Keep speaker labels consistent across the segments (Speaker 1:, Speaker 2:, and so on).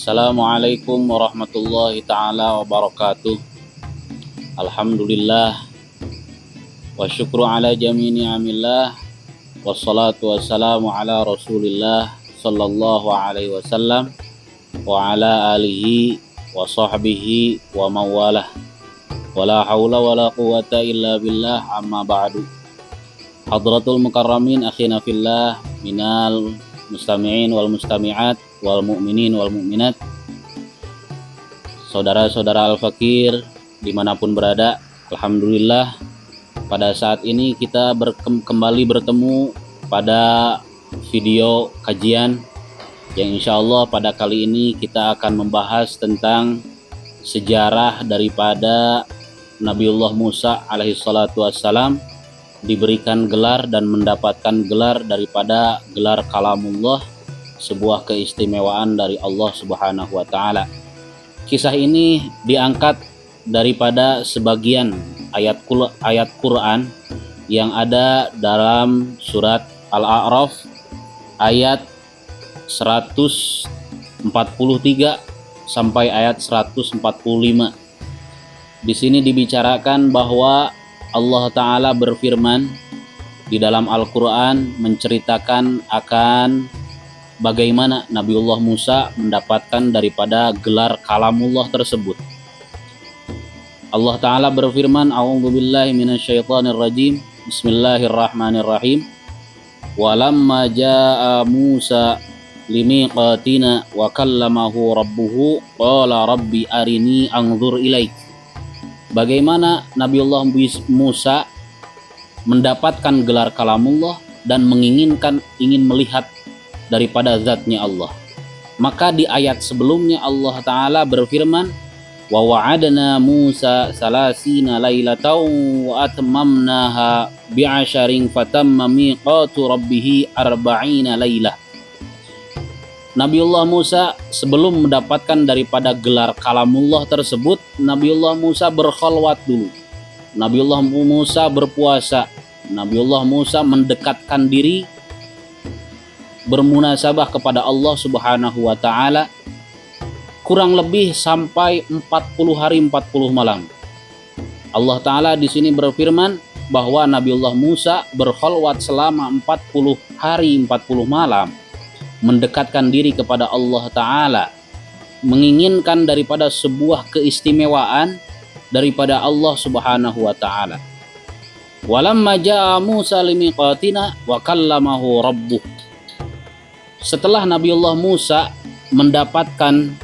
Speaker 1: Assalamualaikum warahmatullahi ta'ala wabarakatuh. Alhamdulillah wa syukru ala jami ni'amillah. Wassalatu wassalamu ala rasulillah sallallahu alaihi wasallam wa ala alihi wa sahbihi wa mawalah. Wala hawla wala quwata illa billah, amma ba'du. Hadratul mukarramin akhina fillah minal mustami'in wal mustami'at wal mu'minin wal mu'minat, saudara-saudara al-fakir dimanapun berada. Alhamdulillah, pada saat ini kita kembali bertemu pada video kajian yang insya Allah pada kali ini kita akan membahas tentang sejarah daripada Nabiullah Musa alaihi salatu wassalam diberikan gelar dan mendapatkan gelar daripada gelar kalamullah, sebuah keistimewaan dari Allah Subhanahu wa taala. Kisah ini diangkat daripada sebagian ayat Quran yang ada dalam surat Al-A'raf ayat 143 sampai ayat 145. Di sini dibicarakan bahwa Allah Ta'ala berfirman di dalam Al-Quran menceritakan akan bagaimana Nabiullah Musa mendapatkan daripada gelar kalamullah tersebut. Allah Ta'ala berfirman, a'udzubillahi minasyaitonir rajim, bismillahirrahmanirrahim. Walamma jaa Musa limiqatina wa kallamahu rabbuhu qala rabbi arini anzur ilaik. Bagaimana Nabiullah Musa mendapatkan gelar kalamullah dan ingin melihat daripada zatnya Allah. Maka di ayat sebelumnya Allah Ta'ala berfirman, wa wa'adna Musa salasina lailatan wa atmamnaha bi'asharin fatamma miqatu rabbih arba'ina lailah. Nabiullah Musa sebelum mendapatkan daripada gelar kalamullah tersebut, Nabiullah Musa berkhalwat dulu. Nabiullah Musa berpuasa. Nabiullah Musa mendekatkan diri, bermunasabah kepada Allah Subhanahu wa taala kurang lebih sampai 40 hari 40 malam. Allah Ta'ala di sini berfirman bahwa Nabiullah Musa berkhalwat selama 40 hari 40 malam, mendekatkan diri kepada Allah Ta'ala, menginginkan daripada sebuah keistimewaan daripada Allah Subhanahu wa taala. Walamma jaa Musa limiqatina wa kallamahu rabbuh. Setelah Nabiullah Musa mendapatkan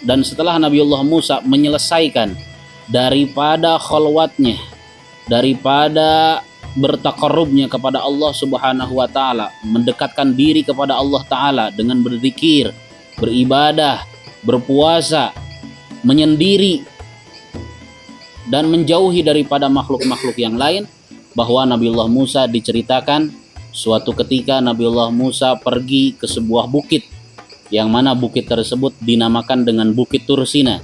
Speaker 1: dan setelah Nabiullah Musa menyelesaikan daripada khalwatnya, daripada bertaqarrubnya kepada Allah Subhanahu wa taala, mendekatkan diri kepada Allah Ta'ala dengan berzikir, beribadah, berpuasa, menyendiri dan menjauhi daripada makhluk-makhluk yang lain, bahwa Nabiullah Musa diceritakan suatu ketika Nabiullah Musa pergi ke sebuah bukit, yang mana bukit tersebut dinamakan dengan Bukit Tursina,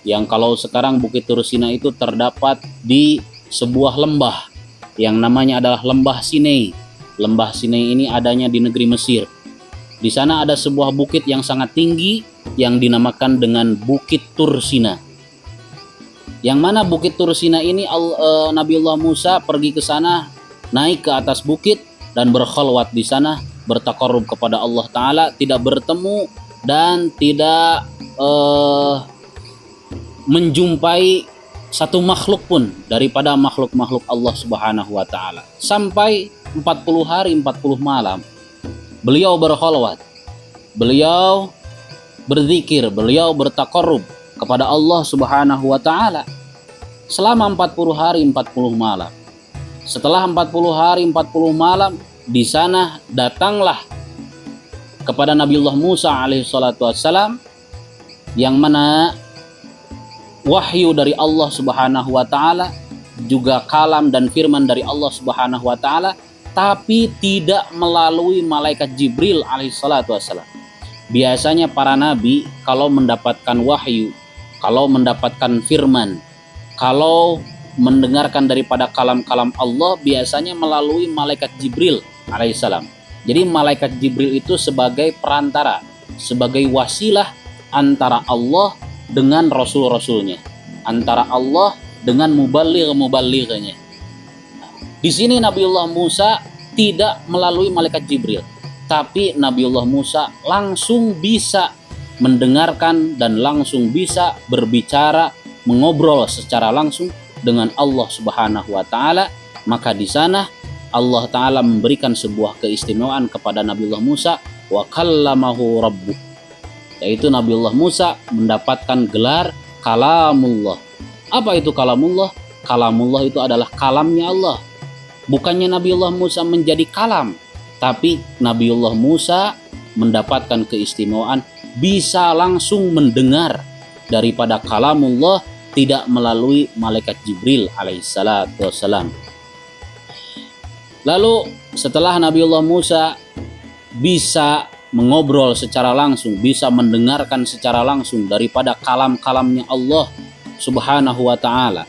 Speaker 1: yang kalau sekarang Bukit Tursina itu terdapat di sebuah lembah yang namanya adalah Lembah Sinai. Lembah Sinai ini adanya di negeri Mesir. Di sana ada sebuah bukit yang sangat tinggi yang dinamakan dengan Bukit Tursina. Yang mana Bukit Tursina ini Nabiullah Musa pergi ke sana, naik ke atas bukit dan berkhalwat di sana, bertaqarrub kepada Allah Ta'ala, tidak bertemu dan tidak menjumpai satu makhluk pun daripada makhluk-makhluk Allah Subhanahu wa taala. Sampai 40 hari 40 malam beliau berkhalwat, beliau berzikir, beliau bertaqarrub kepada Allah Subhanahu wa taala selama 40 hari 40 malam. Setelah 40 hari 40 malam, di sana datanglah kepada Nabiullah Musa alaihi salatu wassalam, yang mana wahyu dari Allah Subhanahu wa taala, juga kalam dan firman dari Allah Subhanahu wa taala, tapi tidak melalui malaikat Jibril alaihi salatu wassalam. Biasanya para nabi kalau mendapatkan wahyu, kalau mendapatkan firman, kalau mendengarkan daripada kalam-kalam Allah, biasanya melalui malaikat Jibril alaihissalam. Jadi malaikat Jibril itu sebagai perantara, sebagai wasilah antara Allah dengan Rasul-Rasulnya, antara Allah dengan muballigh-muballighnya. Di sini Nabiullah Musa tidak melalui malaikat Jibril, tapi Nabiullah Musa langsung bisa mendengarkan dan langsung bisa berbicara, mengobrol secara langsung dengan Allah Subhanahu wa taala. Maka di sana Allah taala memberikan sebuah keistimewaan kepada Nabiullah Musa, wa kallamahu rabbuh, yaitu Nabiullah Musa mendapatkan gelar kalamullah. Apa itu kalamullah? Kalamullah itu adalah kalamnya Allah. Bukannya Nabiullah Musa menjadi kalam, tapi Nabiullah Musa mendapatkan keistimewaan bisa langsung mendengar daripada kalamullah, tidak melalui malaikat Jibril alaihissalatu wassalam. Lalu setelah Nabiullah Musa bisa mengobrol secara langsung, bisa mendengarkan secara langsung daripada kalam-kalamnya Allah Subhanahu wa taala,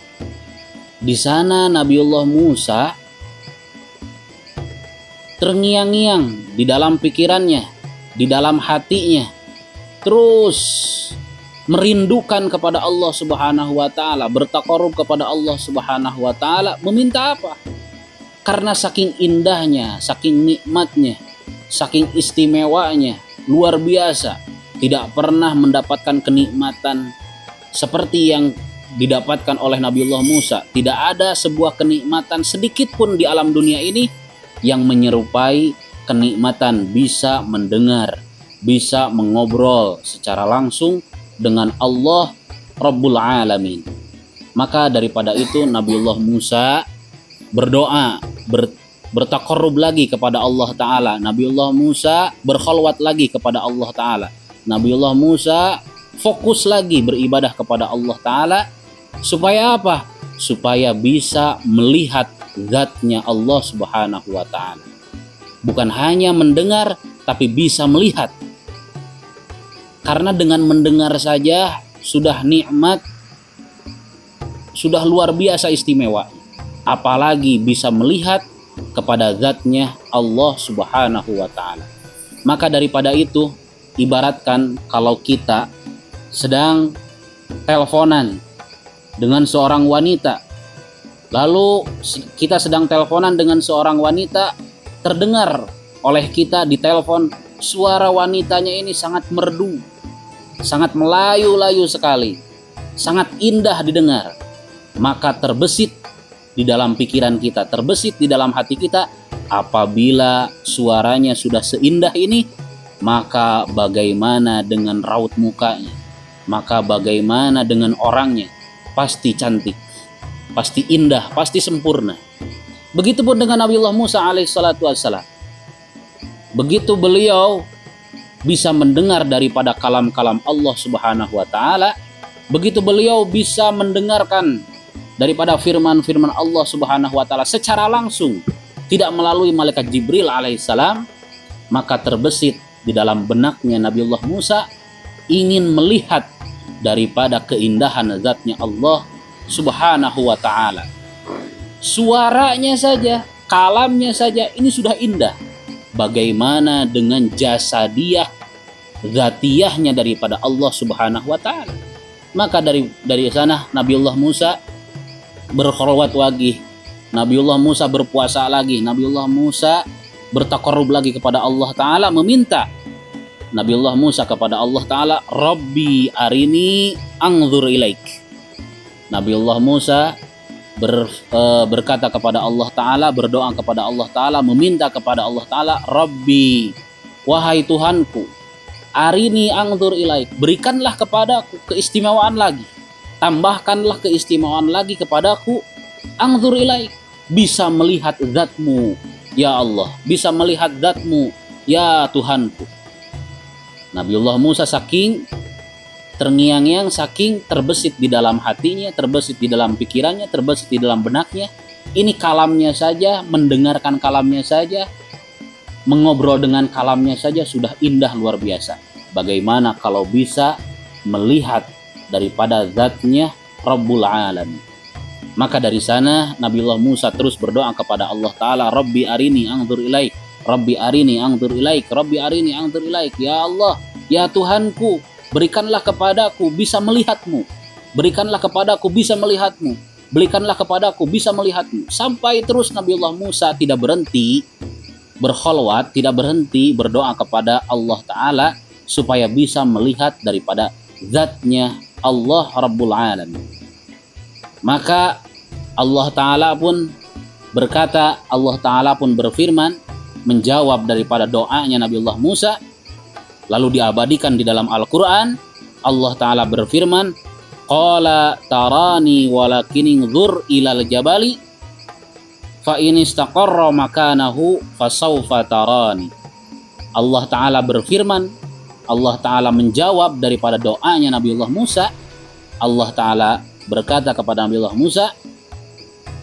Speaker 1: di sana Nabiullah Musa terngiang-ngiang di dalam pikirannya, di dalam hatinya, terus merindukan kepada Allah Subhanahu wa taala, bertaqarrub kepada Allah Subhanahu wa taala, meminta apa? Karena saking indahnya, saking nikmatnya, saking istimewanya, luar biasa, tidak pernah mendapatkan kenikmatan seperti yang didapatkan oleh Nabiullah Musa. Tidak ada sebuah kenikmatan sedikit pun di alam dunia ini yang menyerupai kenikmatan bisa mendengar, bisa mengobrol secara langsung dengan Allah Rabbul Alamin. Maka daripada itu Nabiullah Musa berdoa, bertaqarrub lagi kepada Allah Ta'ala. Nabiullah Musa berkhalwat lagi kepada Allah Ta'ala. Nabiullah Musa fokus lagi beribadah kepada Allah Ta'ala. Supaya apa? Supaya bisa melihat zatnya Allah Subhanahu wa Ta'ala. Bukan hanya mendengar, tapi bisa melihat. Karena dengan mendengar saja sudah nikmat, sudah luar biasa istimewa. Apalagi bisa melihat kepada zatnya Allah Subhanahu wa Ta'ala. Maka daripada itu, ibaratkan kalau kita sedang teleponan dengan seorang wanita, lalu kita sedang teleponan dengan seorang wanita, terdengar oleh kita di telepon suara wanitanya ini sangat merdu, sangat melayu-layu sekali, sangat indah didengar. Maka terbesit di dalam pikiran kita, terbesit di dalam hati kita, apabila suaranya sudah seindah ini, maka bagaimana dengan raut mukanya, maka bagaimana dengan orangnya, pasti cantik, pasti indah, pasti sempurna. Begitupun dengan Nabiullah Musa alaihissalatu wassalam. Begitu beliau bisa mendengar daripada kalam-kalam Allah Subhanahu wa Ta'ala, begitu beliau bisa mendengarkan daripada firman-firman Allah Subhanahu wa Ta'ala secara langsung, tidak melalui malaikat Jibril alaihissalam, maka terbesit di dalam benaknya Nabiullah Musa ingin melihat daripada keindahan zatnya Allah Subhanahu wa Ta'ala. Suaranya saja, kalamnya saja ini sudah indah. Bagaimana dengan jasadiyah, zatiyahnya daripada Allah Subhanahu wa Ta'ala. Maka dari sana Nabiullah Musa berkhalwat lagi, Nabiullah Musa berpuasa lagi, Nabiullah Musa bertaqarrub lagi kepada Allah Ta'ala, meminta Nabiullah Musa kepada Allah Ta'ala, Rabbi arini anzur ilaik. Nabiullah Musa berkata kepada Allah Ta'ala, berdoa kepada Allah Ta'ala, meminta kepada Allah Ta'ala, Rabbi, wahai Tuhanku, arini anzur ilaik, berikanlah kepadaku keistimewaan lagi, tambahkanlah keistimewaan lagi kepadaku, anzur ilaik, bisa melihat zatmu ya Allah, bisa melihat zatmu ya Tuhanku. Nabiullah Musa saking terngiang-ngiang, saking terbesit di dalam hatinya, terbesit di dalam pikirannya, terbesit di dalam benaknya, ini kalamnya saja, mendengarkan kalamnya saja, mengobrol dengan kalamnya saja sudah indah luar biasa. Bagaimana kalau bisa melihat daripada zatnya Rabbul Alamin. Maka dari sana Nabiullah Musa terus berdoa kepada Allah Ta'ala, Rabbi arini anzur ilaik, Rabbi arini anzur ilaik, Rabbi arini anzur ilaik. Ya Allah, ya Tuhanku, berikanlah kepadaku bisa melihatmu, berikanlah kepadaku bisa melihatmu, berikanlah kepadaku bisa melihatmu. Sampai terus Nabiullah Musa tidak berhenti berkholwat, tidak berhenti berdoa kepada Allah Ta'ala supaya bisa melihat daripada zatnya Allah Rabbul Alamin. Maka Allah Ta'ala pun berkata, Allah Ta'ala pun berfirman menjawab daripada doanya Nabiullah Musa, lalu diabadikan di dalam Al-Quran. Allah Ta'ala berfirman, qala tarani walakin inzur ilal jabali fa in istaqarra makanahu fasawfa tarani. Allah Ta'ala berfirman, Allah Ta'ala menjawab daripada doanya Nabiullah Musa. Allah Ta'ala berkata kepada Nabiullah Musa,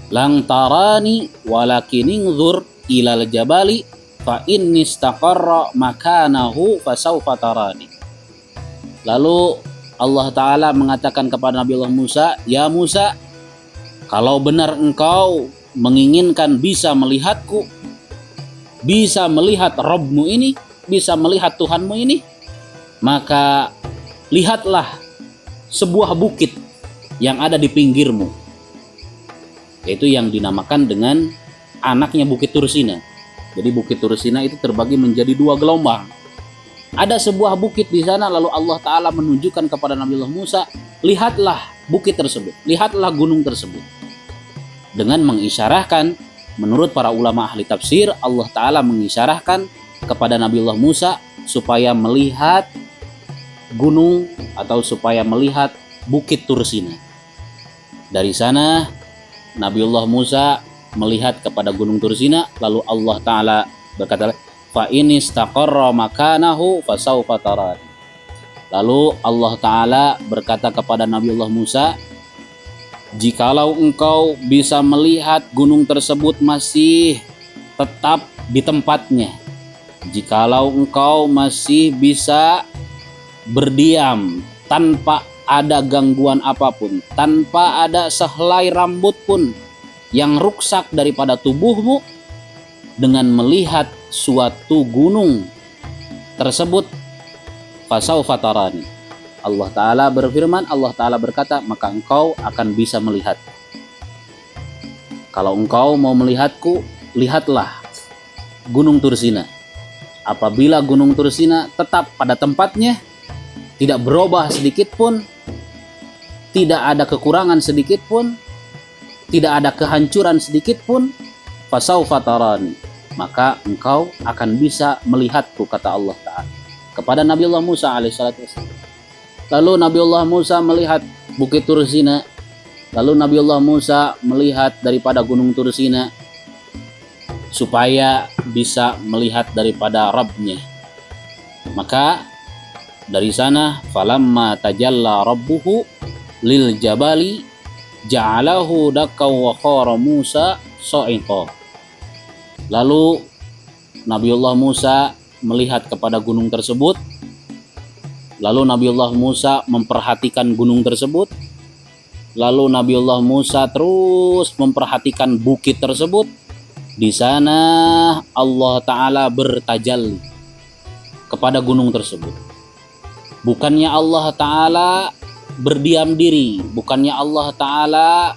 Speaker 1: lang tarani walakin inzur ilal jabali fa in istaqarra makanahu fasawfa tarani. Lalu Allah Ta'ala mengatakan kepada Nabiullah Musa, ya Musa, kalau benar engkau menginginkan bisa melihatku, bisa melihat Rabbmu ini, bisa melihat Tuhanmu ini, maka lihatlah sebuah bukit yang ada di pinggirmu, yaitu yang dinamakan dengan anaknya Bukit Tursina. Jadi Bukit Tursina itu terbagi menjadi dua gelombang. Ada sebuah bukit di sana, lalu Allah Ta'ala menunjukkan kepada Nabiullah Musa, lihatlah bukit tersebut, lihatlah gunung tersebut. Dengan mengisyarahkan, menurut para ulama ahli tafsir, Allah Ta'ala mengisyarahkan kepada Nabiullah Musa supaya melihat gunung atau supaya melihat Bukit Tursina. Dari sana Nabiullah Musa melihat kepada Gunung Tursina, lalu Allah Ta'ala berkata, fa in istaqarra makanahu fasawfa tarani. Lalu Allah Ta'ala berkata kepada Nabiullah Musa, jikalau engkau bisa melihat gunung tersebut masih tetap di tempatnya, jikalau engkau masih bisa berdiam tanpa ada gangguan apapun, tanpa ada sehelai rambut pun yang rusak daripada tubuhmu, dengan melihat suatu gunung tersebut, fasawfa tarani. Allah Ta'ala berfirman, Allah Ta'ala berkata, maka engkau akan bisa melihat. Kalau engkau mau melihatku, lihatlah Gunung Tursina. Apabila Gunung Tursina tetap pada tempatnya, tidak berubah sedikit pun, tidak ada kekurangan sedikit pun, tidak ada kehancuran sedikit pun, fasawfa tarani, maka engkau akan bisa melihatku, kata Allah Ta'ala kepada Nabiullah Musa alaihissalatu wassalam. Lalu Nabiullah Musa melihat Bukit Tursina, lalu Nabiullah Musa melihat daripada Gunung Tursina supaya bisa melihat daripada Rabbnya. Maka dari sana, falamma tajalla rabbuhu lil jabali ja'alahu dakkaw wa khara Musa sa'iqa. Lalu Nabiullah Musa melihat kepada gunung tersebut, lalu Nabiullah Musa memperhatikan gunung tersebut, lalu Nabiullah Musa terus memperhatikan bukit tersebut. Di sana Allah Ta'ala bertajalli kepada gunung tersebut. Bukannya Allah Ta'ala berdiam diri, bukannya Allah Ta'ala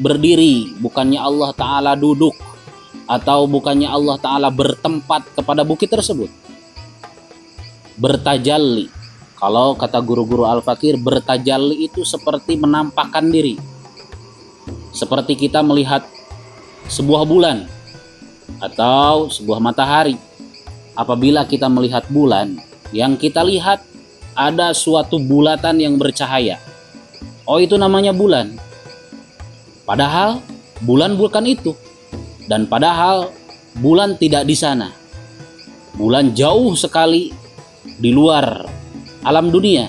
Speaker 1: berdiri, bukannya Allah Ta'ala duduk, atau bukannya Allah Ta'ala bertempat kepada bukit tersebut. Bertajalli, kalau kata guru-guru Al-Fakir, bertajalli itu seperti menampakkan diri, seperti kita melihat sebuah bulan atau sebuah matahari. Apabila kita melihat bulan, yang kita lihat ada suatu bulatan yang bercahaya, oh itu namanya bulan. Padahal bulan bukan itu, dan padahal bulan tidak di sana. Bulan jauh sekali di luar alam dunia.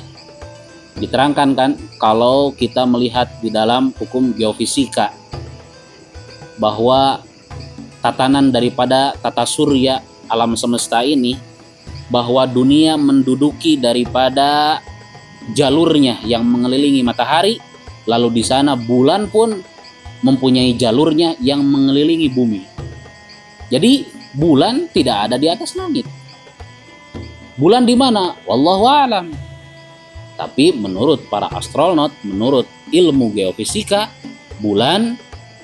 Speaker 1: Diterangkan kan kalau kita melihat di dalam hukum geofisika bahwa tatanan daripada tata surya alam semesta ini, bahwa dunia menduduki daripada jalurnya yang mengelilingi matahari, lalu di sana bulan pun mempunyai jalurnya yang mengelilingi bumi. Jadi bulan tidak ada di atas langit. Bulan di mana? Wallahu a'lam. Tapi menurut para astronot, menurut ilmu geofisika, bulan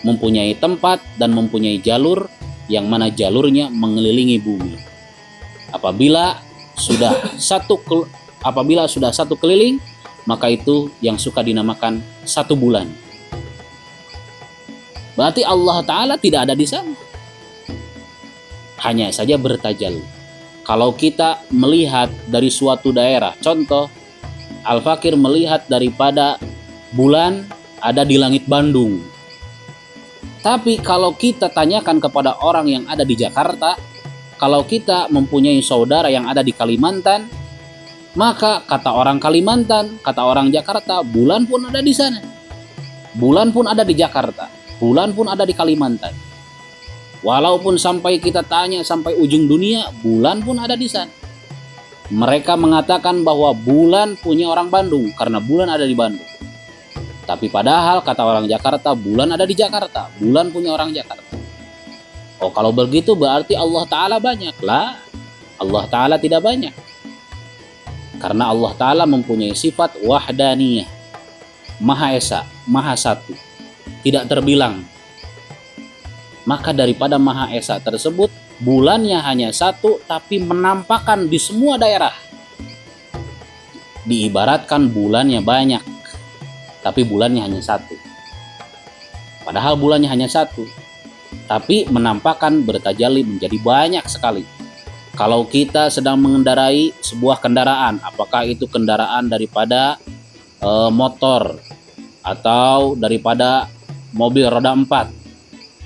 Speaker 1: mempunyai tempat dan mempunyai jalur yang mana jalurnya mengelilingi bumi. Apabila sudah satu keliling, maka itu yang suka dinamakan satu bulan. Berarti Allah Ta'ala tidak ada di sana. Hanya saja bertajalli. Kalau kita melihat dari suatu daerah, contoh, Al-Fakir melihat daripada bulan ada di langit Bandung. Tapi kalau kita tanyakan kepada orang yang ada di Jakarta, kalau kita mempunyai saudara yang ada di Kalimantan, maka kata orang Kalimantan, kata orang Jakarta, bulan pun ada di sana. Bulan pun ada di Jakarta, bulan pun ada di Kalimantan. Walaupun sampai kita tanya sampai ujung dunia, bulan pun ada di sana. Mereka mengatakan bahwa bulan punya orang Bandung karena bulan ada di Bandung. Tapi padahal kata orang Jakarta, bulan ada di Jakarta, bulan punya orang Jakarta. Oh, kalau begitu berarti Allah Ta'ala banyak. Lah, Allah Ta'ala tidak banyak. Karena Allah Ta'ala mempunyai sifat wahdaniyah, Maha Esa, Maha Satu, tidak terbilang. Maka daripada Maha Esa tersebut, bulannya hanya satu tapi menampakkan di semua daerah. Diibaratkan bulannya banyak, tapi bulannya hanya satu. Padahal bulannya hanya satu, tapi menampakkan bertajalli menjadi banyak sekali. Kalau kita sedang mengendarai sebuah kendaraan, apakah itu kendaraan daripada motor atau daripada mobil roda 4,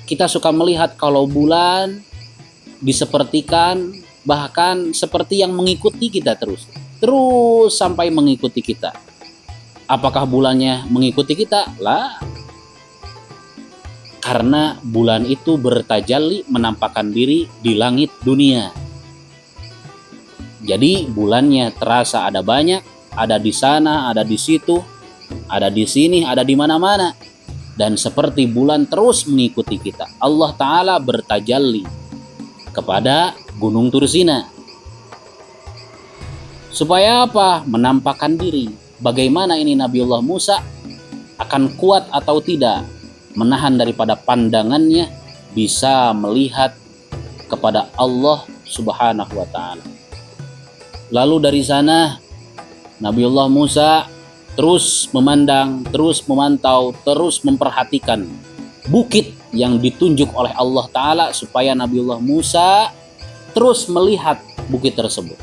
Speaker 1: kita suka melihat kalau bulan disepertikan, bahkan seperti yang mengikuti kita terus sampai mengikuti kita. Apakah bulannya mengikuti kita? Lah, karena bulan itu bertajalli menampakkan diri di langit dunia. Jadi bulannya terasa ada banyak, ada di sana, ada di situ, ada di sini, ada di mana-mana. Dan seperti bulan terus mengikuti kita. Allah Ta'ala bertajalli kepada Gunung Tursina. Supaya apa? Menampakkan diri. Bagaimana ini Nabiullah Musa akan kuat atau tidak menahan daripada pandangannya bisa melihat kepada Allah Subhanahu wa Ta'ala. Lalu dari sana Nabiullah Musa terus memandang, terus memantau, terus memperhatikan bukit yang ditunjuk oleh Allah Ta'ala supaya Nabiullah Musa terus melihat bukit tersebut.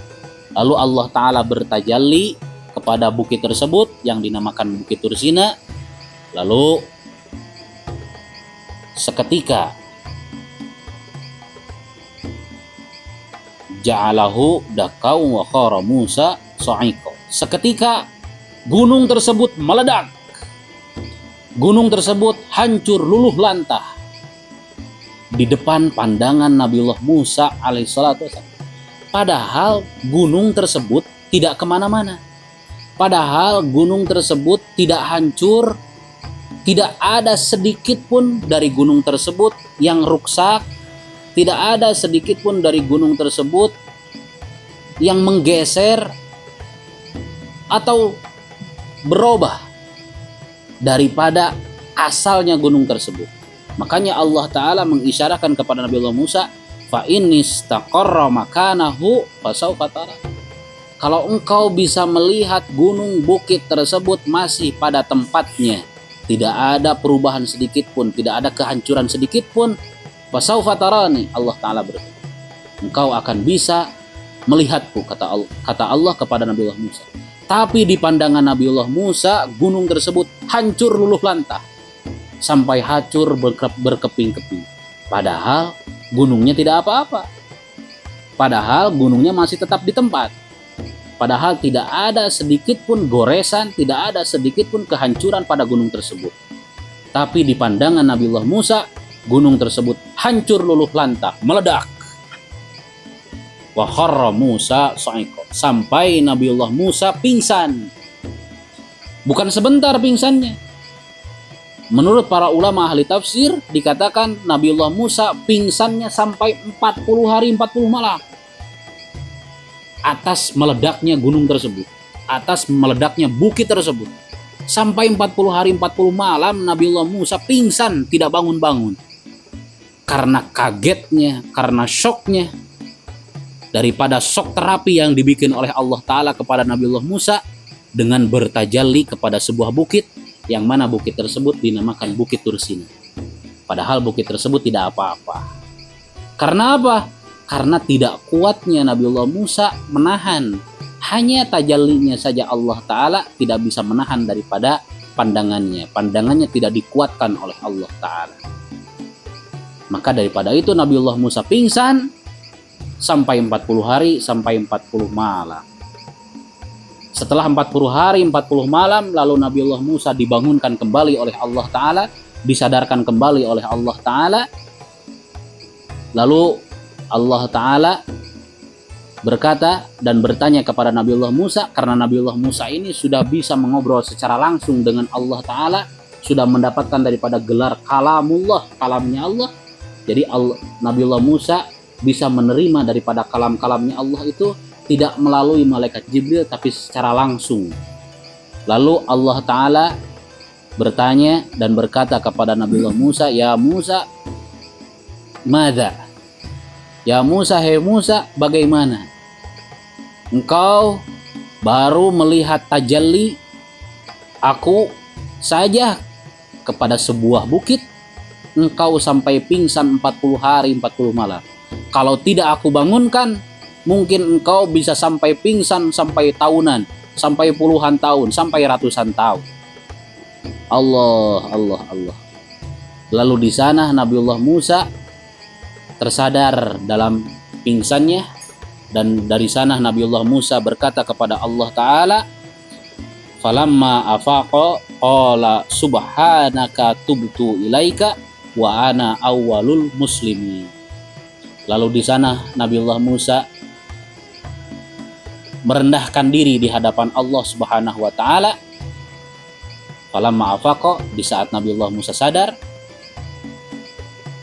Speaker 1: Lalu Allah Ta'ala bertajalli kepada bukit tersebut yang dinamakan Bukit Tursina. Lalu seketika ja'alahu dakau wa khara Musa sa'iqa. Seketika gunung tersebut meledak. Gunung tersebut hancur luluh lantah di depan pandangan Nabiullah Musa alaihissalatu wassalam. Padahal gunung tersebut tidak kemana-mana. Padahal gunung tersebut tidak hancur. Tidak ada sedikit pun dari gunung tersebut yang rusak. Tidak ada sedikit pun dari gunung tersebut yang menggeser atau berubah daripada asalnya gunung tersebut. Makanya Allah Ta'ala mengisyaratkan kepada Nabiullah Musa, fa innistaqarra makanahu fasawfa tara. Kalau engkau bisa melihat gunung bukit tersebut masih pada tempatnya, tidak ada perubahan sedikit pun, tidak ada kehancuran sedikit pun, fasawfa tarani, Allah Ta'ala berfirman, engkau akan bisa melihatku, kata Allah kepada Nabiullah Musa. Tapi di pandangan Nabiullah Musa, gunung tersebut hancur luluh lantah sampai hancur berkeping-keping. Padahal gunungnya tidak apa-apa. Padahal gunungnya masih tetap di tempat. Padahal tidak ada sedikit pun goresan, tidak ada sedikit pun kehancuran pada gunung tersebut. Tapi di pandangan Nabiullah Musa, gunung tersebut hancur luluh lantah, meledak. Wa kharra Musa sa'iqa, sampai Nabiullah Musa pingsan. Bukan sebentar pingsannya. Menurut para ulama ahli tafsir dikatakan Nabiullah Musa pingsannya sampai 40 hari 40 malam atas meledaknya gunung tersebut. atas meledaknya bukit tersebut. Sampai 40 hari 40 malam Nabiullah Musa pingsan, tidak bangun-bangun. Karena kagetnya, karena syoknya, daripada syok terapi yang dibikin oleh Allah Ta'ala kepada Nabiullah Musa dengan bertajalli kepada sebuah bukit, yang mana bukit tersebut dinamakan Bukit Tursina. Padahal bukit tersebut tidak apa-apa. Karena apa? Karena tidak kuatnya Nabiullah Musa menahan. Hanya tajallinya saja Allah Ta'ala tidak bisa menahan daripada pandangannya. Pandangannya tidak dikuatkan oleh Allah Ta'ala. Maka daripada itu Nabiullah Musa pingsan sampai 40 hari, sampai 40 malam. Setelah 40 hari, 40 malam, lalu Nabiullah Musa dibangunkan kembali oleh Allah Ta'ala, disadarkan kembali oleh Allah Ta'ala. Lalu Allah Ta'ala berkata dan bertanya kepada Nabiullah Musa, karena Nabiullah Musa ini sudah bisa mengobrol secara langsung dengan Allah Ta'ala, sudah mendapatkan daripada gelar kalamullah, kalamnya Allah. Jadi Nabiullah Musa bisa menerima daripada kalam-kalamnya Allah itu tidak melalui malaikat Jibril, tapi secara langsung. Lalu Allah Ta'ala bertanya dan berkata kepada Nabiullah Musa, "Ya Musa, madza?" Ya Musa, hei Musa, bagaimana? Engkau baru melihat tajalli aku saja kepada sebuah bukit, engkau sampai pingsan 40 hari 40 malam. Kalau tidak aku bangunkan, mungkin engkau bisa sampai pingsan sampai tahunan, sampai puluhan tahun, sampai ratusan tahun. Allah. Lalu di sana Nabiullah Musa tersadar dalam pingsannya, dan dari sana Nabiullah Musa berkata kepada Allah Ta'ala, "Falamma afaqa qala subhanaka tubtu ilaika wa ana awwalul muslimin." Lalu di sana Nabiullah Musa merendahkan diri di hadapan Allah Subhanahu wa Ta'ala. Falamma afaqa, di saat Nabiullah Musa sadar,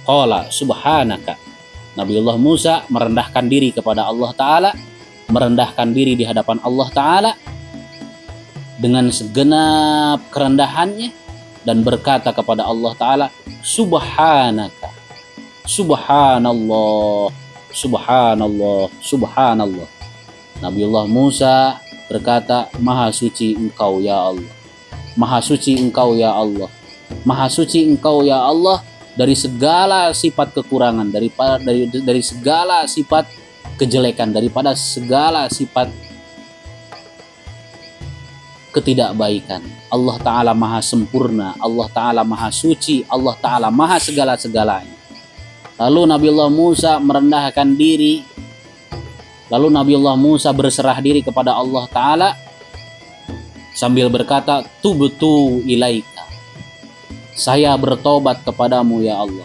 Speaker 1: qala subhanaka, Nabiullah Musa merendahkan diri kepada Allah Ta'ala, merendahkan diri di hadapan Allah Ta'ala dengan segenap kerendahannya, dan berkata kepada Allah Ta'ala, subhanaka, subhanallah, subhanallah, subhanallah. Nabiullah Musa berkata, maha suci engkau ya Allah, maha suci engkau ya Allah, maha suci engkau ya Allah dari segala sifat kekurangan, dari segala sifat kejelekan, daripada segala sifat ketidakbaikan. Allah Ta'ala maha sempurna, Allah Ta'ala maha suci, Allah Ta'ala maha segala-segalanya. Lalu Nabiullah Musa merendahkan diri, lalu Nabiullah Musa berserah diri kepada Allah Ta'ala sambil berkata, tubtu ilaika, saya bertobat kepadamu ya Allah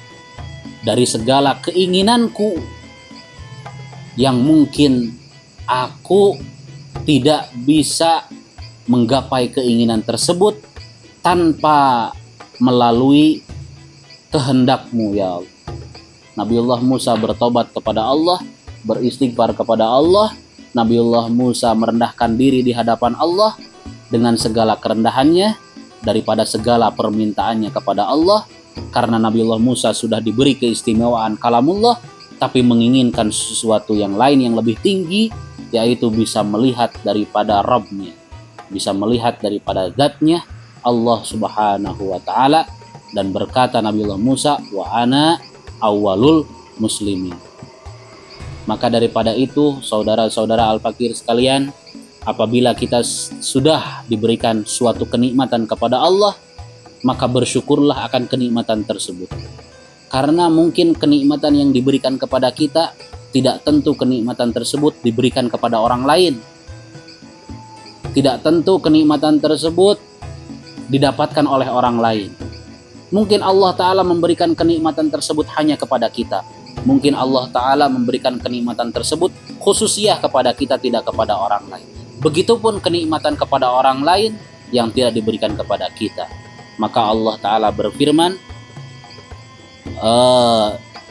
Speaker 1: dari segala keinginanku yang mungkin aku tidak bisa menggapai keinginan tersebut tanpa melalui kehendakmu ya Allah. Nabiullah Musa bertobat kepada Allah, beristighfar kepada Allah. Nabiullah Musa merendahkan diri di hadapan Allah dengan segala kerendahannya, daripada segala permintaannya kepada Allah, karena Nabiullah Musa sudah diberi keistimewaan kalamullah, tapi menginginkan sesuatu yang lain yang lebih tinggi, yaitu bisa melihat daripada Rabbnya, bisa melihat daripada zatnya Allah Subhanahu wa Ta'ala, dan berkata Nabiullah Musa, wa ana awwalul muslimin. Maka daripada itu, saudara-saudara al-fakir sekalian, apabila kita sudah diberikan suatu kenikmatan kepada Allah, maka bersyukurlah akan kenikmatan tersebut. Karena mungkin kenikmatan yang diberikan kepada kita tidak tentu kenikmatan tersebut diberikan kepada orang lain. Tidak tentu kenikmatan tersebut didapatkan oleh orang lain. Mungkin Allah Ta'ala memberikan kenikmatan tersebut hanya kepada kita. Mungkin Allah Ta'ala memberikan kenikmatan tersebut khususiyah kepada kita, tidak kepada orang lain. Begitupun kenikmatan kepada orang lain yang tidak diberikan kepada kita. Maka Allah Ta'ala berfirman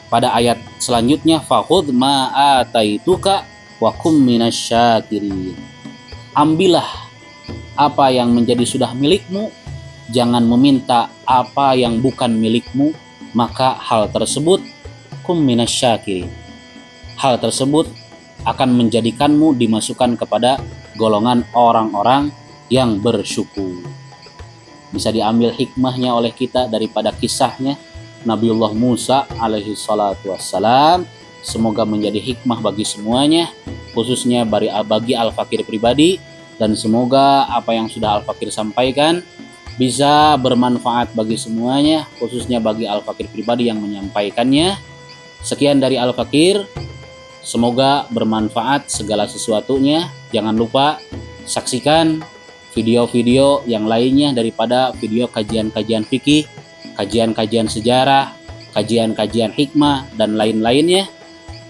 Speaker 1: pada ayat selanjutnya, fakhudh ma ataituka wa kum minasyakirin. Ambillah apa yang menjadi sudah milikmu, jangan meminta apa yang bukan milikmu, maka hal tersebut kum minasyakirin. Hal tersebut akan menjadikanmu dimasukkan kepada golongan orang-orang yang bersyukur. Bisa diambil hikmahnya oleh kita daripada kisahnya Nabiullah Musa alaihi salatu wassalam. Semoga menjadi hikmah bagi semuanya, khususnya bagi Al-Fakir pribadi, dan semoga apa yang sudah Al-Fakir sampaikan bisa bermanfaat bagi semuanya, khususnya bagi Al-Fakir pribadi yang menyampaikannya. Sekian dari Al-Fakir, semoga bermanfaat segala sesuatunya. Jangan lupa saksikan video-video yang lainnya daripada video kajian-kajian fikih, kajian-kajian sejarah, kajian-kajian hikmah, dan lain-lainnya.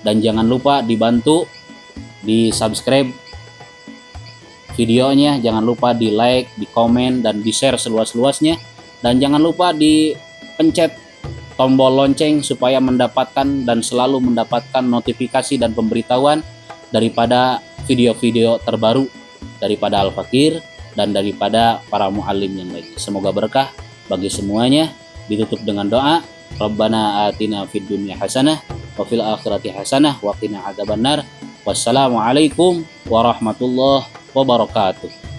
Speaker 1: Dan jangan lupa dibantu di subscribe videonya, jangan lupa di like, di komen, dan di share seluas-luasnya. Dan jangan lupa dipencet tombol lonceng supaya mendapatkan dan selalu mendapatkan notifikasi dan pemberitahuan daripada video-video terbaru daripada Al-Fakir dan daripada para muallim yang lain. Semoga berkah bagi semuanya. Ditutup dengan doa, Rabbana atina fid dunya hasanah wa fil akhirati hasanah wa qina adzabannar. Wassalamualaikum warahmatullahi wabarakatuh.